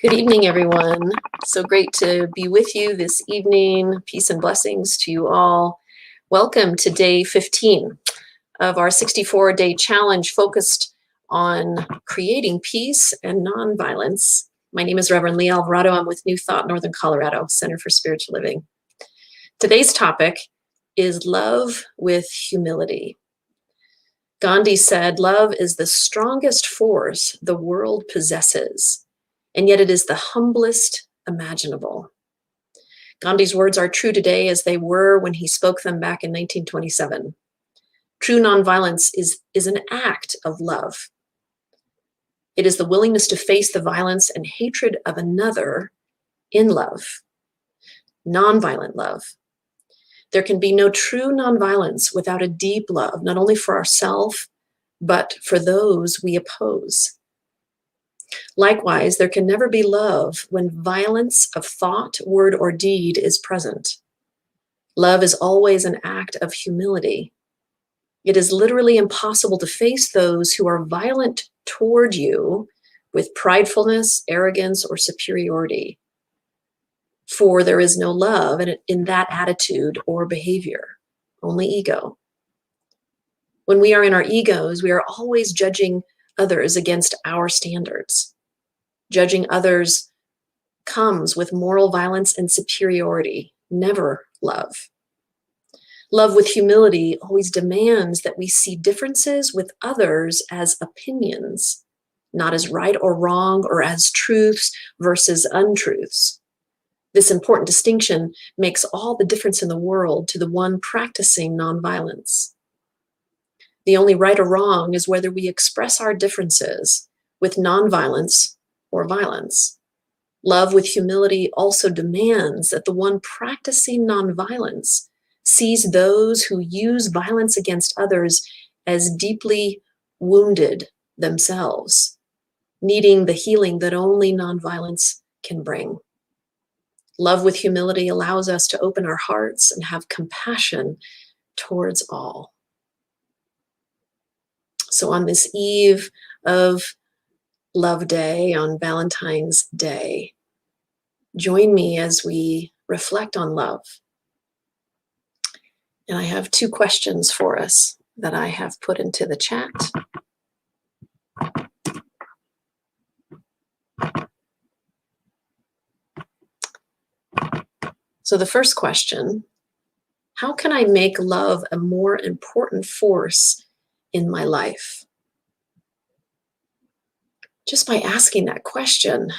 Good evening, everyone. So great to be with you this evening. Peace and blessings to you all. Welcome to day 15 of our 64-day challenge focused on creating peace and nonviolence. My name is Reverend Lee Alvarado. I'm with New Thought Northern Colorado Center for Spiritual Living. Today's topic is love with humility. Gandhi said, "Love is the strongest force the world possesses, and yet it is the humblest imaginable." Gandhi's words are true today as they were when he spoke them back in 1927. True nonviolence is an act of love. It is the willingness to face the violence and hatred of another in love, nonviolent love. There can be no true nonviolence without a deep love, not only for ourselves, but for those we oppose. Likewise, there can never be love when violence of thought, word, or deed is present. Love is always an act of humility. It is literally impossible to face those who are violent toward you with pridefulness, arrogance, or superiority. For there is no love in that attitude or behavior, only ego. When we are in our egos, we are always judging others against our standards. Judging others comes with moral violence and superiority, never love. Love with humility always demands that we see differences with others as opinions, not as right or wrong or as truths versus untruths. This important distinction makes all the difference in the world to the one practicing nonviolence. The only right or wrong is whether we express our differences with nonviolence or violence. Love with humility also demands that the one practicing nonviolence sees those who use violence against others as deeply wounded themselves, needing the healing that only nonviolence can bring. Love with humility allows us to open our hearts and have compassion towards all. So on this eve of Love Day, on Valentine's Day, join me as we reflect on love. And I have two questions for us that I have put into the chat. So the first question, how can I make love a more important force in my life? Just by asking that question,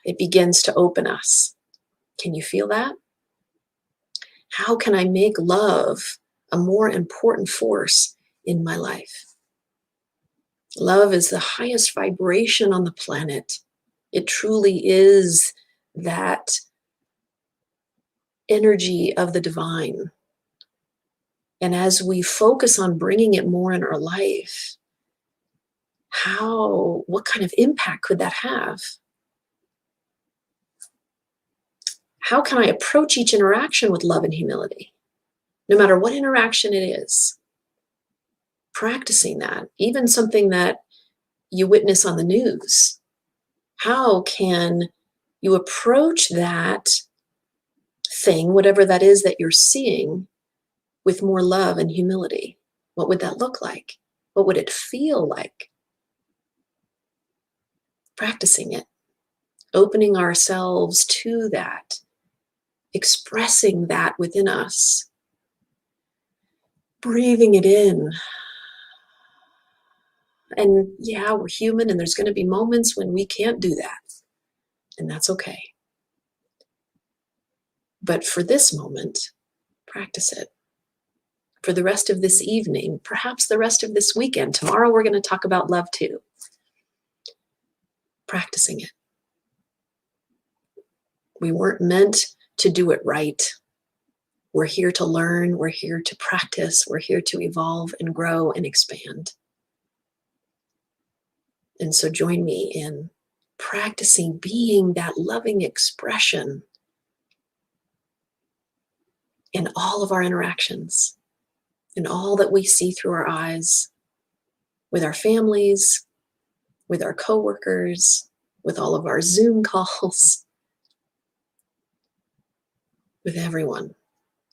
it begins to open us. Can you feel that? How can I make love a more important force in my life? Love is the highest vibration on the planet. It truly is that energy of the divine. And as we focus on bringing it more in our life, what kind of impact could that have? How can I approach each interaction with love and humility? No matter what interaction it is, practicing that, even something that you witness on the news, how can you approach that thing, whatever that is that you're seeing, with more love and humility? What would that look like? What would it feel like? Practicing it, opening ourselves to that, expressing that within us, breathing it in. And yeah, we're human and there's going to be moments when we can't do that. And that's okay. But for this moment, practice it. For the rest of this evening, perhaps the rest of this weekend. Tomorrow we're going to talk about love too. Practicing it. We weren't meant to do it right. We're here to learn. We're here to practice. We're here to evolve and grow and expand. And so join me in practicing being that loving expression in all of our interactions, in all that we see through our eyes, with our families, with our coworkers, with all of our Zoom calls, with everyone.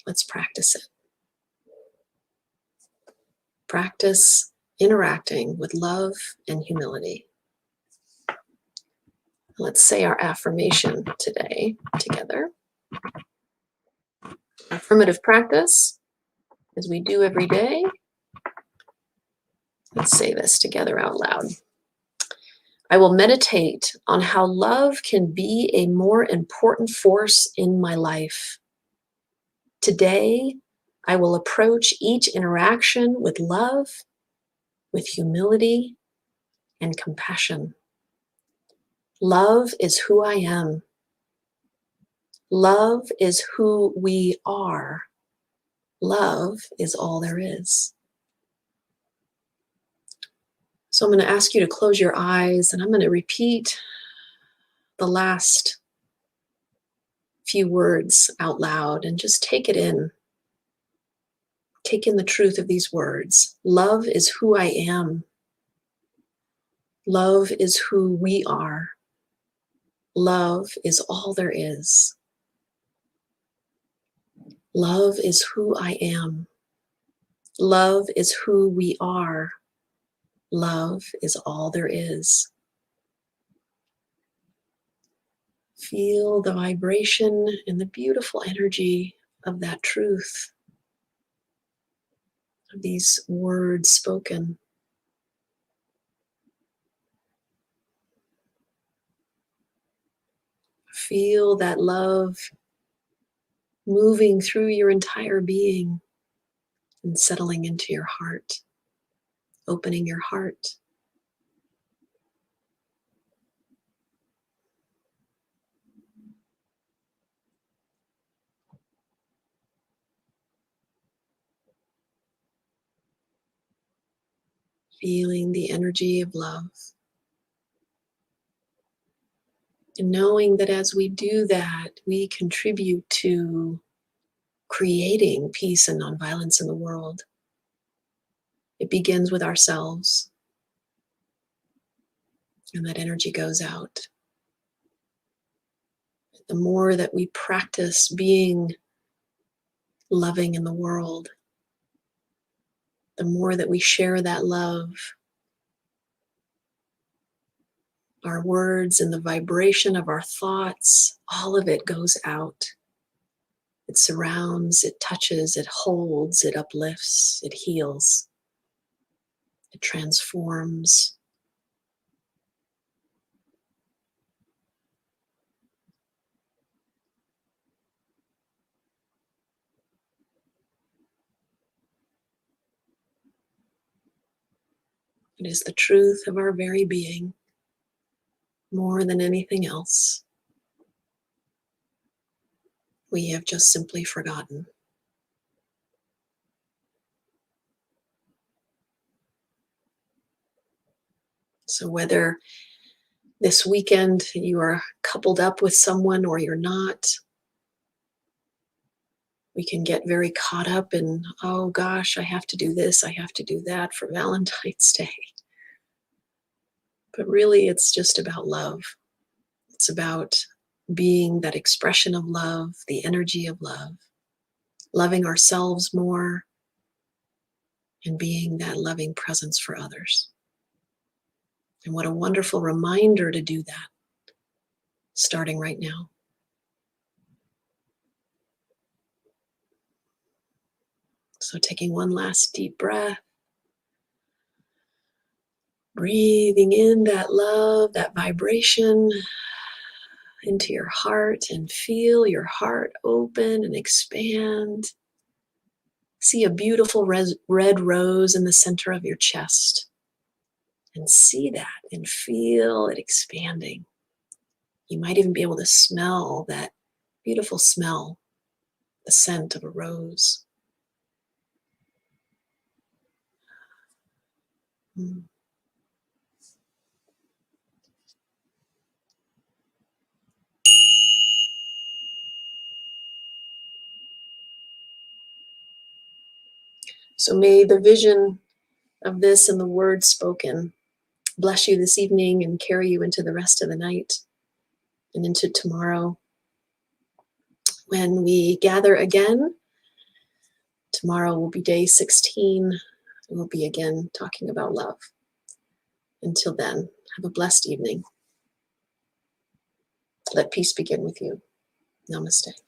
Let's practice it. Practice interacting with love and humility. Let's say our affirmation today together. Affirmative practice, as we do every day. Let's say this together out loud. I will meditate on how love can be a more important force in my life. Today, I will approach each interaction with love, with humility, and compassion. Love is who I am. Love is who we are. Love is all there is. So I'm going to ask you to close your eyes, and I'm going to repeat the last few words out loud and just take it in. Take in the truth of these words. Love is who I am. Love is who we are. Love is all there is. Love is who I am. Love is who we are. Love is all there is. Feel the vibration and the beautiful energy of that truth, of these words spoken. Feel that love moving through your entire being and settling into your heart, opening your heart. Feeling the energy of love. And knowing that as we do that, we contribute to creating peace and nonviolence in the world. It begins with ourselves, and that energy goes out. The more that we practice being loving in the world, the more that we share that love, our words and the vibration of our thoughts, all of it goes out. It surrounds, it touches, it holds, it uplifts, it heals, it transforms. It is the truth of our very being, more than anything else. We have just simply forgotten. So whether this weekend you are coupled up with someone or you're not, we can get very caught up in, oh gosh, I have to do this, I have to do that for Valentine's Day. But really, it's just about love. It's about being that expression of love, the energy of love, loving ourselves more, and being that loving presence for others. And what a wonderful reminder to do that, starting right now. So taking one last deep breath, breathing in that love, that vibration into your heart, and feel your heart open and expand. See a beautiful red rose in the center of your chest, and see that and feel it expanding. You might even be able to smell that beautiful smell, the scent of a rose. So may the vision of this and the words spoken bless you this evening and carry you into the rest of the night and into tomorrow. When we gather again, tomorrow will be day 16. We'll be again talking about love. Until then, have a blessed evening. Let peace begin with you. Namaste.